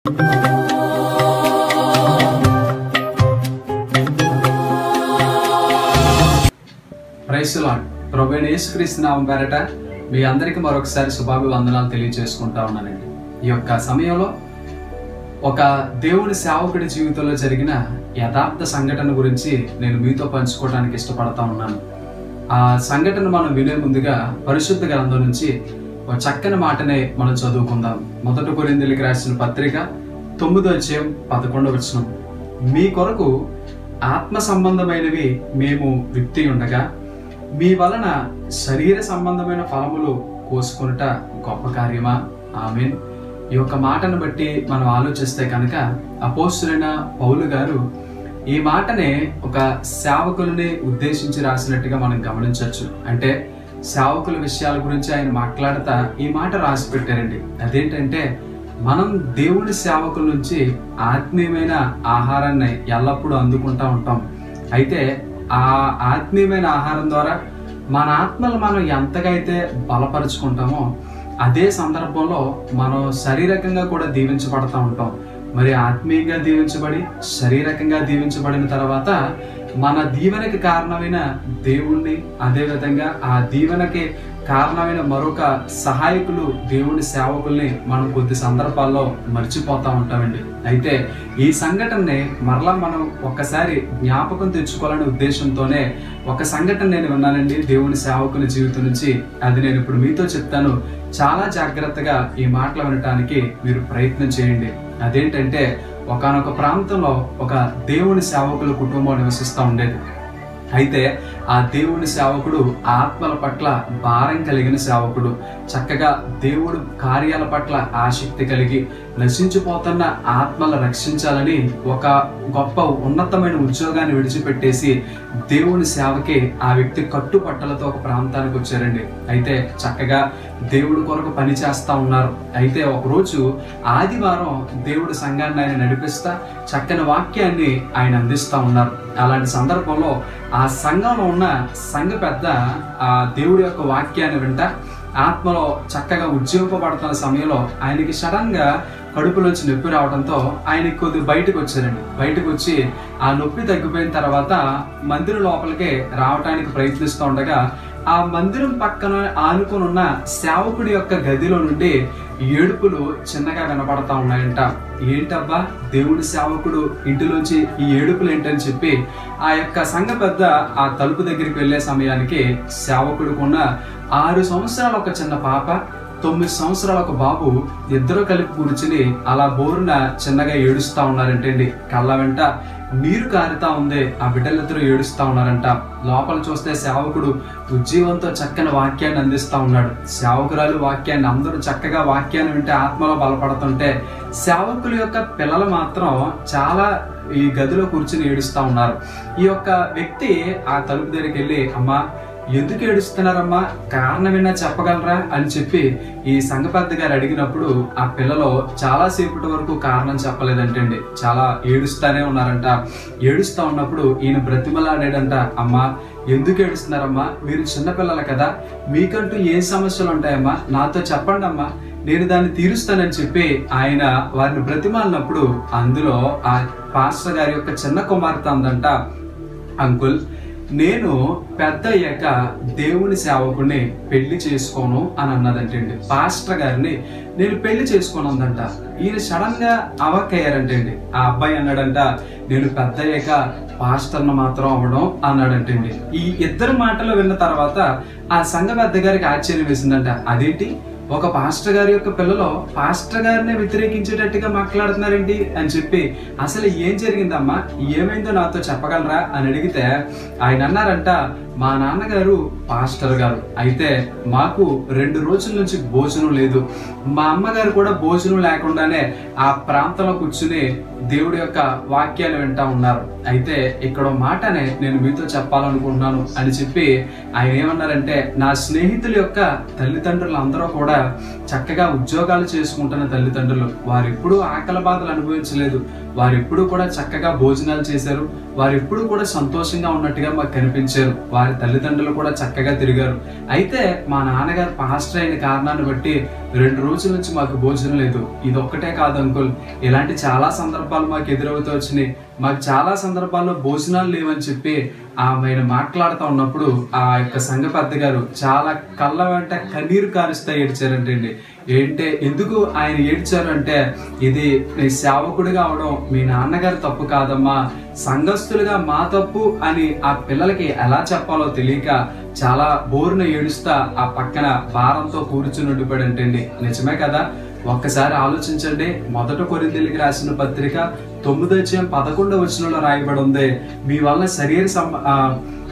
Praise the lord. ప్రభువైన యేసుక్రీస్తు నామం పేరట మీ అందరికీ మరొకసారి శుభాభివందనాలు తెలియజేసుకుంటా ఉన్నానండి. ఈ యొక్క సమయంలో ఒక దేవుని సేవకుడి జీవితంలో జరిగిన యథార్థ సంఘటన గురించి నేను మీతో పంచుకోవడానికి ఇష్టపడతా ఉన్నాను. ఆ సంఘటన మనం వినే ముందుగా పరిశుద్ధ గ్రంథం నుంచి ఒక చక్కని మాటనే మనం చదువుకుందాం. 1 కొరింథీయులకు రాసిన పత్రిక 9:11. మీ కొరకు ఆత్మ సంబంధమైనవి మేము విత్తి ఉండగా మీ వలన శరీర సంబంధమైన ఫలములు కోసుకొనుట గొప్ప కార్యమా? ఆమేన్. ఈ యొక్క మాటను బట్టి మనం ఆలోచిస్తే కనుక అపోస్తలుడైన పౌలు గారు ఈ మాటనే ఒక సేవకులని ఉద్దేశించి రాసినట్టుగా మనం గమనించవచ్చు. అంటే సేవకుల విషయాల గురించి ఆయన మాట్లాడుతా ఈ మాట రాసి పెట్టారండి. అదేంటంటే మనం దేవుని సేవకుల నుంచి ఆత్మీయమైన ఆహారాన్ని ఎల్లప్పుడూ అందుకుంటా ఉంటాం. అయితే ఆ ఆత్మీయమైన ఆహారం ద్వారా మన ఆత్మలు మనం ఎంతగా అయితే బలపరుచుకుంటామో అదే సందర్భంలో మనం శారీరకంగా కూడా దీవించబడతా ఉంటాం. మరి ఆత్మీయంగా దీవించబడి శారీరకంగా దీవించబడిన తర్వాత మన దీవెనకి కారణమైన దేవుణ్ణి, అదేవిధంగా ఆ దీవెనకి కారణమైన మరొక సహాయకులు దేవుని సేవకుల్ని మనం కొద్ది సందర్భాల్లో మర్చిపోతా ఉంటామండి. అయితే ఈ సంఘటనని మరలా మనం ఒక్కసారి జ్ఞాపకం తెచ్చుకోవాలనే ఉద్దేశంతోనే ఒక సంఘటన నేను విన్నానండి దేవుని సేవకుల జీవితం నుంచి. అది నేను ఇప్పుడు మీతో చెప్తాను. చాలా జాగ్రత్తగా ఈ మాటలు వినటానికి మీరు ప్రయత్నం చేయండి. అదేంటంటే ఒకానొక ప్రాంతంలో ఒక దేవుని సేవకుల కుటుంబం నివసిస్తూ ఉండేది. అయితే ఆ దేవుని సేవకుడు ఆత్మల పట్ల భారం కలిగిన సేవకుడు. చక్కగా దేవుడు కార్యాల పట్ల ఆసక్తి కలిగి నశించిపోతున్న ఆత్మలను రక్షించాలని ఒక గొప్ప ఉన్నతమైన ఉద్యోగాన్ని విడిచిపెట్టేసి దేవుని సేవకి ఆ వ్యక్తి కట్టుబట్టలతో ఒక ప్రాంతానికి వచ్చారండి. అయితే చక్కగా దేవుడి కొరకు పని చేస్తా ఉన్నారు. అయితే ఒకరోజు ఆదివారం దేవుడి సంఘాన్ని ఆయన నడిపిస్తా చక్కని వాక్యాన్ని ఆయన అందిస్తా ఉన్నారు. అలాంటి సందర్భంలో ఆ సంఘంలో ఉన్న సంఘ పెద్ద ఆ దేవుడి యొక్క వాక్యాన్ని వింటా ఆత్మలో చక్కగా ఉజ్జీవింపబడుతున్న సమయంలో ఆయనకి సడన్ గా కడుపులోంచి నొప్పి రావడంతో ఆయన కొద్ది బయటకు వచ్చారండి. బయటకు వచ్చి ఆ నొప్పి తగ్గిపోయిన తర్వాత మందిరం లోపలికి రావడానికి ప్రయత్నిస్తూ ఉండగా ఆ మందిరం పక్కన ఆనుకొని ఉన్న సేవకుడి యొక్క గదిలో నుండి ఏడుపులు చిన్నగా వినపడతా ఉన్నాయంట. ఏంటబ్బా దేవుడి సేవకుడు ఇంటిలోంచి ఈ ఏడుపులు ఏంటని చెప్పి ఆ యొక్క సంఘ పెద్ద ఆ తలుపు దగ్గరికి వెళ్లే సమయానికి సేవకుడుకున్న 6 సంవత్సరాల ఒక చిన్న పాప, 9 సంవత్సరాల ఒక బాబు ఇద్దరు కలిపి కూర్చుని అలా బోరున చిన్నగా ఏడుస్తా ఉన్నారంటే అండి. కళ్ళ వెంట నీరు కారుతా ఉంది. ఆ బిడ్డలిద్దరూ ఏడుస్తా ఉన్నారంట. లోపల చూస్తే సేవకుడు ఉజ్జీవంతో చక్కని వాక్యాన్ని అందిస్తా ఉన్నాడు. సేవకురాలు వాక్యాన్ని అందరూ చక్కగా వాక్యాన్ని వింటే ఆత్మలో బలపడుతుంటే సేవకుల యొక్క పిల్లలు మాత్రం చాలా ఈ గదిలో కూర్చుని ఏడుస్తా ఉన్నారు. ఈ యొక్క వ్యక్తి ఆ తలుపు దగ్గరికి వెళ్ళి, అమ్మా ఎందుకు ఏడుస్తున్నారమ్మా, కారణం ఏమైనా చెప్పగలరా అని చెప్పి ఈ సంఘ పెద్ద గారు అడిగినప్పుడు ఆ పిల్లలు చాలా సేపటి వరకు కారణం చెప్పలేదంటండి. చాలా ఏడుస్తానే ఉన్నారంట. ఏడుస్తా ఉన్నప్పుడు ఈయన బ్రతిమలాడాడంట, అమ్మా ఎందుకు ఏడుస్తున్నారమ్మా, మీరు చిన్నపిల్లలు కదా, మీకంటూ ఏ సమస్యలు ఉంటాయమ్మా, నాతో చెప్పండి అమ్మా, నేను దాన్ని తీరుస్తానని చెప్పి ఆయన వారిని బ్రతిమాలినప్పుడు అందులో ఆ పాస్టర్ గారి యొక్క చిన్న కుమార్తె అందంట, అంకుల్ నేను పెద్ద అయ్యాక దేవుని సేవకుడిని పెళ్లి చేసుకోను అని అన్నదంటండి. పాస్టర్ గారిని నేను పెళ్లి చేసుకోను అందంట. ఈయన సడన్ గా అవాక్కయ్యారంటండి. ఆ అబ్బాయి అన్నాడంట, నేను పెద్ద అయ్యాక పాస్టర్ను మాత్రం అవ్వడం అన్నాడంటండి. ఈ ఇద్దరు మాటలు విన్న తర్వాత ఆ సంఘ పెద్ద గారికి ఆశ్చర్యం వేసిందంట. అదేంటి, ఒక పాస్టర్ గారి యొక్క పిల్లలు పాస్టర్ గారిని వ్యతిరేకించేటట్టుగా మాట్లాడుతున్నారేంటి అని చెప్పి అసలు ఏం జరిగిందమ్మా, ఏమైందో నాతో చెప్పగలరా అని అడిగితే ఆయన అన్నారంట, మా నాన్నగారు పాస్టర్ గారు, అయితే మాకు 2 రోజుల నుంచి భోజనం లేదు. మా అమ్మగారు కూడా భోజనం లేకుండానే ఆ ప్రాంతంలో కూర్చుని దేవుడి యొక్క వాక్యాలు వింటా ఉన్నారు. అయితే ఇక్కడ మాటనే నేను మీతో చెప్పాలనుకుంటున్నాను అని చెప్పి ఆయన ఏమన్నారంటే, నా స్నేహితుల యొక్క తల్లిదండ్రులు అందరూ కూడా చక్కగా ఉద్యోగాలు చేసుకుంటున్న తల్లిదండ్రులు, వారు ఎప్పుడూ ఆకలి బాధలు అనుభవించలేదు, వారు ఎప్పుడు కూడా చక్కగా భోజనాలు చేశారు, వారు ఎప్పుడు కూడా సంతోషంగా ఉన్నట్టుగా మాకు కనిపించారు, వారి తల్లిదండ్రులు కూడా చక్కగా తిరిగారు. అయితే మా నాన్నగారు పాస్టర్ అయిన కారణాన్ని బట్టి 2 రోజుల నుంచి మాకు భోజనం లేదు. ఇది ఒక్కటే కాదు అంకుల్, ఇలాంటి చాలా సందర్భాలు మాకు ఎదురవుతూ వచ్చినాయి. మాకు చాలా సందర్భాల్లో భోజనాలు లేవని చెప్పి ఆమెను మాట్లాడుతూ ఉన్నప్పుడు ఆ యొక్క సంఘ పెద్ద గారు చాలా కళ్ళ వెంట కన్నీరు కారుస్తా ఏడ్చారంటండి. ఎందుకు ఆయన ఏడ్చారు అంటే, ఇది నీ సేవకుడిగా అవడం మీ నాన్నగారి తప్పు కాదమ్మా, సంఘస్థులుగా మా తప్పు అని ఆ పిల్లలకి ఎలా చెప్పాలో తెలియక చాలా బోరున ఏడుస్తా ఆ పక్కన భారంతో కూర్చుని ఉండిపోయాడంటండి. నిజమే కదా? ఒక్కసారి ఆలోచించండి. 1 కొరింథీయులకు రాసిన పత్రిక 9:11 రాయబడి ఉంది, మీ వల్ల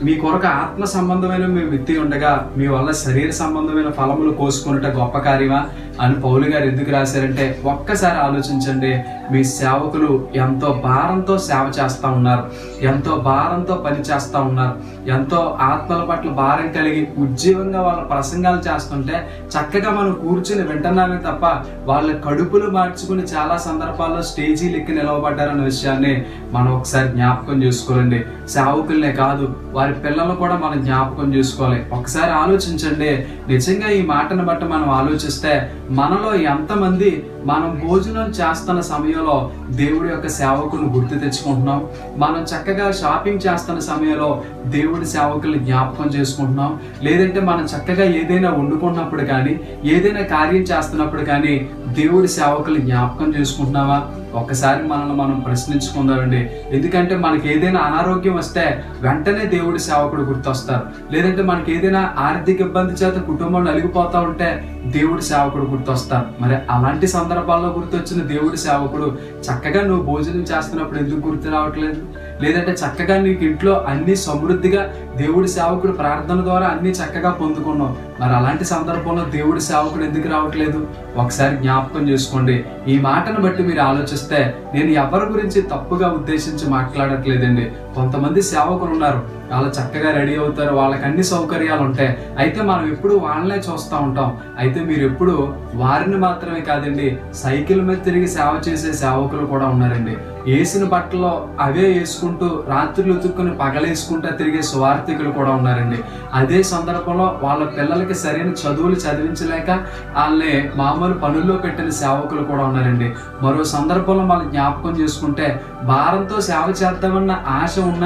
మీ కొరకు ఆత్మ సంబంధమైన మీ విత్తి ఉండగా మీ వల్ల శరీర సంబంధమైన ఫలములు కోసుకున్నట గొప్ప కార్యమా అని పౌలు గారు ఎందుకు రాశారంటే, ఒక్కసారి ఆలోచించండి. మీ సేవకులు ఎంతో భారంతో సేవ చేస్తూ ఉన్నారు, ఎంతో భారంతో పని చేస్తూ ఉన్నారు, ఎంతో ఆత్మల పట్ల భారం కలిగి ఉజ్జీవంగా వాళ్ళ ప్రసంగాలు చేస్తుంటే చక్కగా మనం కూర్చుని వింటున్నామే తప్ప వాళ్ళ కడుపులు మార్చుకుని చాలా సందర్భాల్లో స్టేజీలు ఎక్కి నిలవబడ్డారన్న విషయాన్ని మనం ఒకసారి జ్ఞాపకం చేసుకోవాలండి. సేవకులనే కాదు, వారి పిల్లలు కూడా మనం జ్ఞాపకం చేసుకోవాలి. ఒకసారి ఆలోచించండి. నిజంగా ఈ మాటను బట్టి మనం ఆలోచిస్తే మనలో ఎంతమంది మనం భోజనం చేస్తున్న సమయంలో దేవుడి యొక్క సేవకులను గుర్తు తెచ్చుకుంటున్నాం, మనం చక్కగా షాపింగ్ చేస్తున్న సమయంలో దేవుడి సేవకుల్ని జ్ఞాపకం చేసుకుంటున్నాం, లేదంటే మనం చక్కగా ఏదైనా వండుకున్నప్పుడు కానీ ఏదైనా కార్యం చేస్తున్నప్పుడు కానీ దేవుడి సేవకుల్ని జ్ఞాపకం చేసుకుంటున్నావా? ఒక్కసారి మనల్ని మనం ప్రశ్నించుకుందామండి. ఎందుకంటే మనకి ఏదైనా అనారోగ్యం వస్తే వెంటనే దేవుడి సేవకుడు గుర్తొస్తారు, లేదంటే మనకి ఏదైనా ఆర్థిక ఇబ్బంది చేత కుటుంబం నలిగిపోతా ఉంటే దేవుడి సేవకుడు గుర్తొస్తారు. మరి అలాంటి సందర్భాల్లో గుర్తొచ్చిన దేవుడి సేవకుడు చక్కగా నువ్వు భోజనం చేస్తున్నప్పుడు ఎందుకు గుర్తు రావట్లేదు? లేదంటే చక్కగా నీకు ఇంట్లో అన్ని సమృద్ధిగా దేవుడి సేవకుడు ప్రార్థన ద్వారా అన్ని చక్కగా పొందుకున్నావు, మరి అలాంటి సందర్భంలో దేవుడి సేవకుడు ఎందుకు రావట్లేదు? ఒకసారి జ్ఞాపకం చేసుకోండి. ఈ మాటను బట్టి మీరు ఆలోచిస్తే నేను ఎవరి గురించి తప్పుగా ఉద్దేశించి మాట్లాడట్లేదండి. కొంతమంది సేవకులు ఉన్నారు, వాళ్ళు చక్కగా రెడీ అవుతారు, వాళ్ళకి అన్ని సౌకర్యాలు ఉంటాయి, అయితే మనం ఎప్పుడు వాళ్ళనే చూస్తూ ఉంటాం. అయితే మీరు ఎప్పుడు వారిని మాత్రమే కాదండి, సైకిల్ మీద తిరిగి సేవ చేసే సేవకులు కూడా ఉన్నారండి. వేసిన బట్టలో అవే వేసుకుంటూ రాత్రులు ఉతుక్కుని పగలేసుకుంటూ తిరిగే సువార్థికులు కూడా ఉన్నారండి. అదే సందర్భంలో వాళ్ళ పిల్లలకి సరైన చదువులు చదివించలేక వాళ్ళని మామూలు పనుల్లో పెట్టిన సేవకులు కూడా ఉన్నారండి. మరో సందర్భంలో మనం జ్ఞాపకం చేసుకుంటే భారంతో సేవ చేద్దామన్న ఆశ ఉన్న,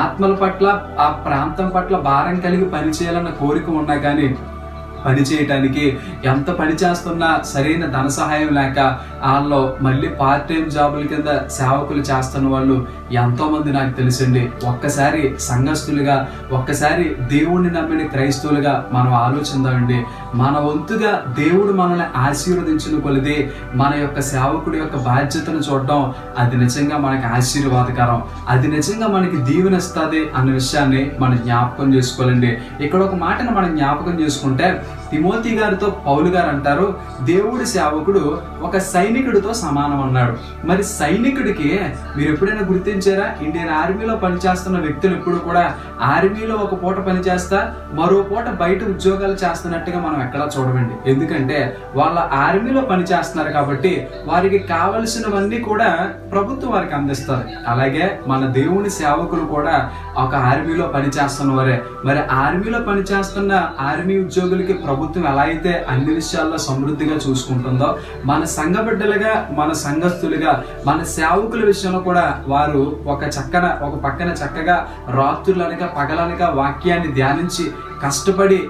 ఆత్మల పట్ల ఆ ప్రాంతం పట్ల భారం కలిగి పనిచేయాలన్న కోరిక ఉన్నా కానీ పని చేయటానికి ఎంత పని చేస్తున్నా సరైన ధన సహాయం లేక వాళ్ళు మళ్ళీ పార్ట్ టైం జాబుల కింద సేవకులు చేస్తున్న వాళ్ళు ఎంతో మంది నాకు తెలుసండి. ఒక్కసారి సంఘస్థులుగా, ఒక్కసారి దేవుణ్ణి నమ్మిన క్రైస్తవులుగా మనం ఆలోచిద్దామండి. మన వంతుగా దేవుడు మనల్ని ఆశీర్వదించిన కొలిది మన యొక్క సేవకుడి యొక్క బాధ్యతను చూడటం అది నిజంగా మనకి ఆశీర్వాదకరం, అది నిజంగా మనకి దీవెనిస్తుంది అన్న విషయాన్ని మనం జ్ఞాపకం చేసుకోవాలండి. ఇక్కడ ఒక మాటను మనం జ్ఞాపకం చేసుకుంటే తిమోతి గారితో పౌలు గారు అంటారు, దేవుడి సేవకుడు ఒక సైనికుడితో సమానం అన్నాడు. మరి సైనికుడికి మీరు ఎప్పుడైనా గుర్తించారా? ఇండియన్ ఆర్మీలో పనిచేస్తున్న వ్యక్తులు ఎప్పుడు కూడా ఆర్మీలో ఒక పూట పనిచేస్తా మరో పూట బయట ఉద్యోగాలు చేస్తున్నట్టుగా మనం ఎక్కడా చూడమండి. ఎందుకంటే వాళ్ళ ఆర్మీలో పనిచేస్తున్నారు కాబట్టి వారికి కావలసినవన్నీ కూడా ప్రభుత్వం వారికి అందిస్తారు. అలాగే మన దేవుని సేవకులు కూడా ఒక ఆర్మీలో పనిచేస్తున్న వారే. మరి ఆర్మీలో పనిచేస్తున్న ఆర్మీ ఉద్యోగులకి ప్రభుత్వం ఎలా అయితే అన్ని విషయాల్లో సమృద్ధిగా చూసుకుంటుందో, మన సంఘ బిడ్డలుగా, మన సంఘస్థులుగా, మన సేవకుల విషయంలో కూడా వారు ఒక పక్కన చక్కగా రాత్రులనక పగలనక వాక్యాన్ని ధ్యానించి కష్టపడి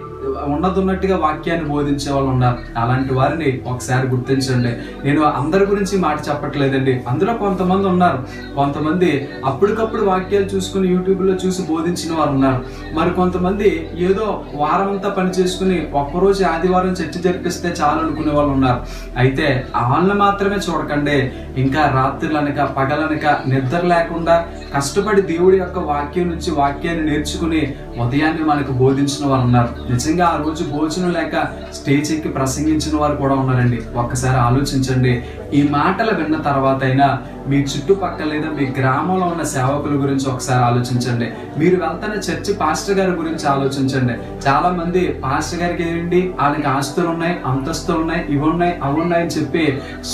ఉన్నట్టుగా వాక్యాన్ని బోధించే వాళ్ళు ఉన్నారు. అలాంటి వారిని ఒకసారి గుర్తించండి. నేను అందరి గురించి మాట చెప్పట్లేదండి. అందులో కొంతమంది ఉన్నారు, కొంతమంది అప్పటికప్పుడు వాక్యాలు చూసుకుని యూట్యూబ్లో చూసి బోధించిన వారు ఉన్నారు. మరి కొంతమంది ఏదో వారం అంతా పని చేసుకుని ఒక్కరోజు ఆదివారం చర్చ జరిపిస్తే చాలు అనుకునే వాళ్ళు ఉన్నారు. అయితే వాళ్ళని మాత్రమే చూడకండి, ఇంకా రాత్రులనక పగలనక నిద్ర లేకుండా కష్టపడి దేవుడి యొక్క వాక్యం నుంచి వాక్యాన్ని నేర్చుకుని ఉదయాన్నే మనకు బోధించిన వారు ఉన్నారు. నిజంగా ఆ రోజు భోజనం లేక స్టేజ్ ఎక్కి ప్రసంగించిన వారు కూడా ఉన్నారండి. ఒక్కసారి ఆలోచించండి. ఈ మాటలు విన్న తర్వాత అయినా మీ చుట్టుపక్కల లేదా మీ గ్రామంలో ఉన్న సేవకుల గురించి ఒకసారి ఆలోచించండి. మీరు వెళ్తున్న చర్చి పాస్టర్ గారి గురించి ఆలోచించండి. చాలా మంది పాస్టర్ గారికి ఏంటి, వాళ్ళకి ఆస్తులు ఉన్నాయి, అంతస్తులు ఉన్నాయి, ఇవి ఉన్నాయి, అవి ఉన్నాయి అని చెప్పి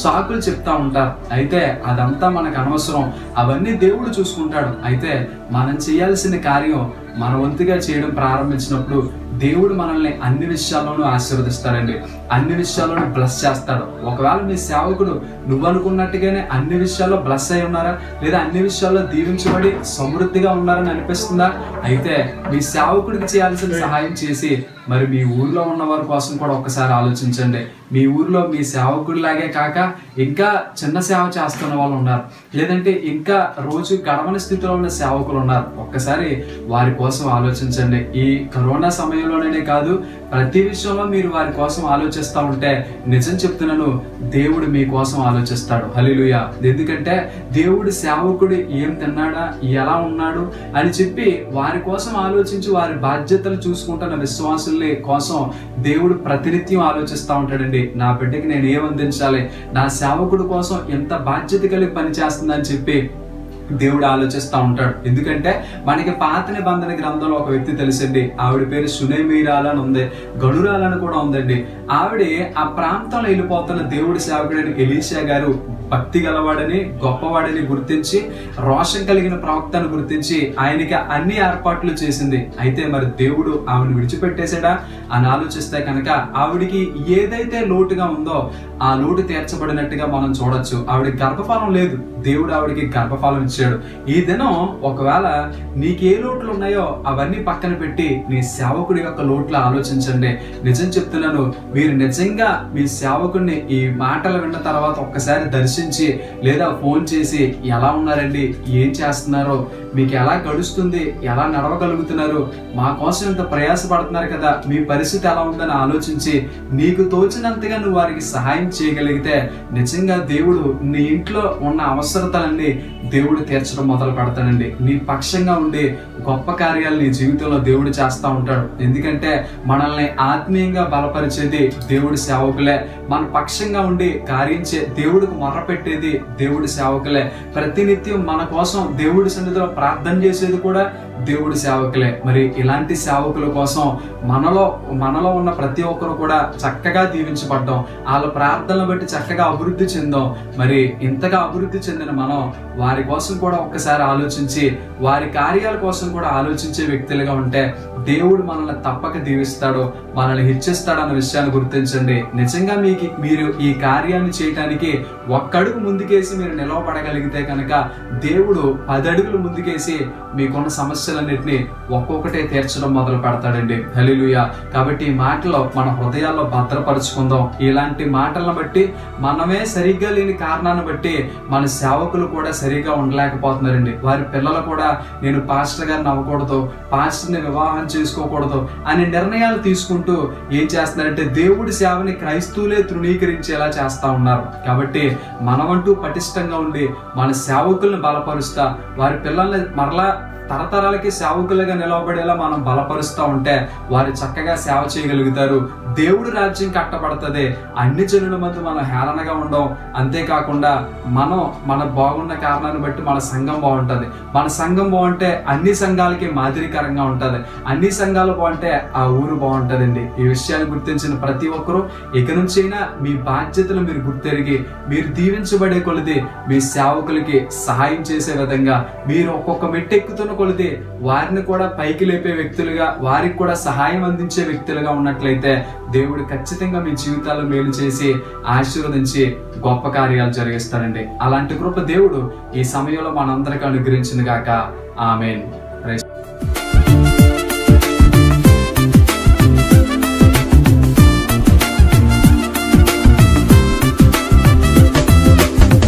సాకులు చెప్తా ఉంటారు. అయితే అదంతా మనకు అనవసరం, అవన్నీ దేవుడు చూసుకుంటాడు. అయితే మనం చేయాల్సిన కార్యం మన వంతుగా చేయడం ప్రారంభించినప్పుడు దేవుడు మనల్ని అన్ని విషయాల్లోనూ ఆశీర్వదిస్తాడండి. అన్ని విషయాల్లోనూ బ్లెస్ చేస్తాడు. ఒకవేళ మీ సేవకుడు నువ్వు అనుకున్నట్టుగానే అన్ని విషయాల్లో బ్లెస్ అయి ఉన్నారా, లేదా అన్ని విషయాల్లో దీవించబడి సమృద్ధిగా ఉన్నారని అనిపిస్తుందా? అయితే మీ సేవకుడికి చేయాల్సిన సహాయం చేసి మరి మీ ఊర్లో ఉన్న వారి కోసం కూడా ఒక్కసారి ఆలోచించండి. మీ ఊర్లో మీ సేవకుడిలాగే కాక ఇంకా చిన్న సేవ చేస్తున్న వాళ్ళు ఉన్నారు, లేదంటే ఇంకా రోజు గడవని స్థితిలో ఉన్న సేవకులు ఉన్నారు. ఒక్కసారి వారి కోసం ఆలోచించండి. ఈ కరోనా సమయంలోనే కాదు, ప్రతి విషయంలో మీరు వారి కోసం ఆలోచిస్తూ ఉంటే నిజం చెప్తున్నాను, దేవుడు మీ కోసం ఆలోచిస్తాడు. హల్లెలూయా. ఎందుకంటే దేవుడు సేవకుడు ఏం తిన్నాడా, ఎలా ఉన్నాడు అని చెప్పి వారి కోసం ఆలోచించి వారి బాధ్యతలు చూసుకుంటున్న విశ్వాసుల కోసం దేవుడు ప్రతినిత్యం ఆలోచిస్తూ ఉంటాడండి. నా బిడ్డకి నేను ఏం అందించాలి, నా సేవకుడు కోసం ఎంత బాధ్యత కలిగి పనిచేస్తుందని చెప్పి దేవుడు ఆలోచిస్తూ ఉంటాడు. ఎందుకంటే మనకి పాత నిబంధన గ్రంథంలో ఒక వ్యక్తి తెలుసండి. ఆవిడ పేరు సునేమీరాలు అని ఉంది, గనురాలని కూడా ఉందండి. ఆవిడ ఆ ప్రాంతంలో వెళ్ళిపోతున్న దేవుడి సేవకుడైన ఎలీషా గారు భక్తి గలవాడని, గొప్పవాడని గుర్తించి, రోషం కలిగిన ప్రవక్తను గుర్తించి ఆయనకి అన్ని ఏర్పాట్లు చేసింది. అయితే మరి దేవుడు ఆవిడని విడిచిపెట్టేశాడా అని ఆలోచిస్తే కనుక ఆవిడికి ఏదైతే లోటుగా ఉందో ఆ లోటు తీర్చబడినట్టుగా మనం చూడొచ్చు. ఆవిడకి గర్భఫలం లేదు, దేవుడు ఆవిడికి గర్భఫలం ఇచ్చాడు. ఈ దినం ఒకవేళ నీకే లోట్లు ఉన్నాయో అవన్నీ పక్కన పెట్టి నీ సేవకుడి యొక్క లోట్లు ఆలోచించండి. నిజం చెప్తున్నాను, మీరు నిజంగా మీ సేవకుడిని ఈ మాటలు విన్న తర్వాత ఒక్కసారి దర్శించి లేదా ఫోన్ చేసి ఎలా ఉన్నారండి, ఏం చేస్తున్నారో, మీకు ఎలా గడుస్తుంది, ఎలా నడవగలుగుతున్నారు, మా కోసం ఇంత ప్రయాసపడుతున్నారు కదా, మీ పరిస్థితి ఎలా ఉందని ఆలోచించి నీకు తోచినంతగా నువ్వు వారికి సహాయం చేయగలిగితే నిజంగా దేవుడు నీ ఇంట్లో ఉన్న అవసరతలన్నీ దేవుడు తీర్చడం మొదలు పెడతాడండి. నీ పక్షంగా ఉండి గొప్ప కార్యాలు నీ జీవితంలో దేవుడు చేస్తూ ఉంటాడు. ఎందుకంటే మనల్ని ఆత్మీయంగా బలపరిచేది దేవుడి సేవకులే, మన పక్షంగా ఉండి కార్యించే దేవుడికి మొర్ర పెట్టేది దేవుడి సేవకులే, ప్రతినిత్యం మన కోసం దేవుడి సన్నిధిలో ప్రార్థన చేసేది కూడా దేవుడి సేవకులే. మరి ఇలాంటి సేవకుల కోసం మనలో ఉన్న ప్రతి ఒక్కరు కూడా చక్కగా దీవించబడ్డాం, వాళ్ళ ప్రార్థనలు బట్టి చక్కగా అభివృద్ధి చెందాం. మరి ఇంతగా అభివృద్ధి చెందిన మనం వారి కోసం కూడా ఒక్కసారి ఆలోచించి వారి కార్యాల కోసం కూడా ఆలోచించే వ్యక్తులుగా ఉంటే దేవుడు మనల్ని తప్పక దీవిస్తాడు, మనల్ని హెచ్చిస్తాడు అన్న విషయాన్ని గుర్తించండి. నిజంగా మీరు ఈ కార్యాన్ని చేయటానికి ఒక్కడుగు ముందుకేసి మీరు నిలవబడగలిగితే కనుక దేవుడు 10 అడుగులు ముందుకేసి మీకున్న సమస్యలన్నింటినీ ఒక్కొక్కటే తీర్చడం మొదలు పెడతాడండి. హల్లెలూయా. కాబట్టి ఈ మాటలో మన హృదయాల్లో భద్రపరుచుకుందాం. ఇలాంటి మాటలను బట్టి మనమే సరిగ్గా లేని కారణాన్ని బట్టి మన సేవకులు కూడా సరిగ్గా ఉండలేకపోతున్నారండి. వారి పిల్లలు కూడా నేను పాస్టర్ గారిని అవ్వకూడదు, పాస్టర్ని వివాహం చేసుకోకూడదు అనే నిర్ణయాలు తీసుకుంటూ ఏం చేస్తున్నారంటే దేవుడి సేవని క్రైస్తవులే తృణీకరించేలా చేస్తా ఉన్నారు. కాబట్టి మనమంటూ పటిష్టంగా ఉండి మన సేవకుల్ని బలపరుస్తా వారి పిల్లల్ని మరలా తరతరాలకి సేవకులుగా నిలవబడేలా మనం బలపరుస్తూ ఉంటే వారు చక్కగా సేవ చేయగలుగుతారు. దేవుడి రాజ్యం కట్టబడుతుంది. అన్ని జనుల మధ్య మనం హేళనగా ఉండం. అంతేకాకుండా మన బాగున్న కారణాన్ని బట్టి మన సంఘం బాగుంటుంది. మన సంఘం బాగుంటే అన్ని సంఘాలకి మాదిరికరంగా ఉంటుంది. అన్ని సంఘాలు బాగుంటే ఆ ఊరు బాగుంటుందండి. ఈ విషయాన్ని గుర్తించిన ప్రతి ఒక్కరూ ఇక నుంచైనా మీ బాధ్యతలు మీరు గుర్తెరిగి మీరు దీవించబడే కొలిది మీ సేవకులకి సహాయం చేసే విధంగా మీరు ఒక్కొక్క మెట్టు ఎక్కుతున్న కొలిది వారిని కూడా పైకి లేపే వ్యక్తులుగా, వారికి కూడా సహాయం అందించే వ్యక్తులుగా ఉన్నట్లయితే దేవుడు ఖచ్చితంగా మీ జీవితాల్లో మేలు చేసి ఆశీర్వదించి గొప్ప కార్యాలు జరిగిస్తారండి. అలాంటి కృప దేవుడు ఈ సమయంలో మనందరికీ అనుగ్రహించును గాక. ఆమేన్.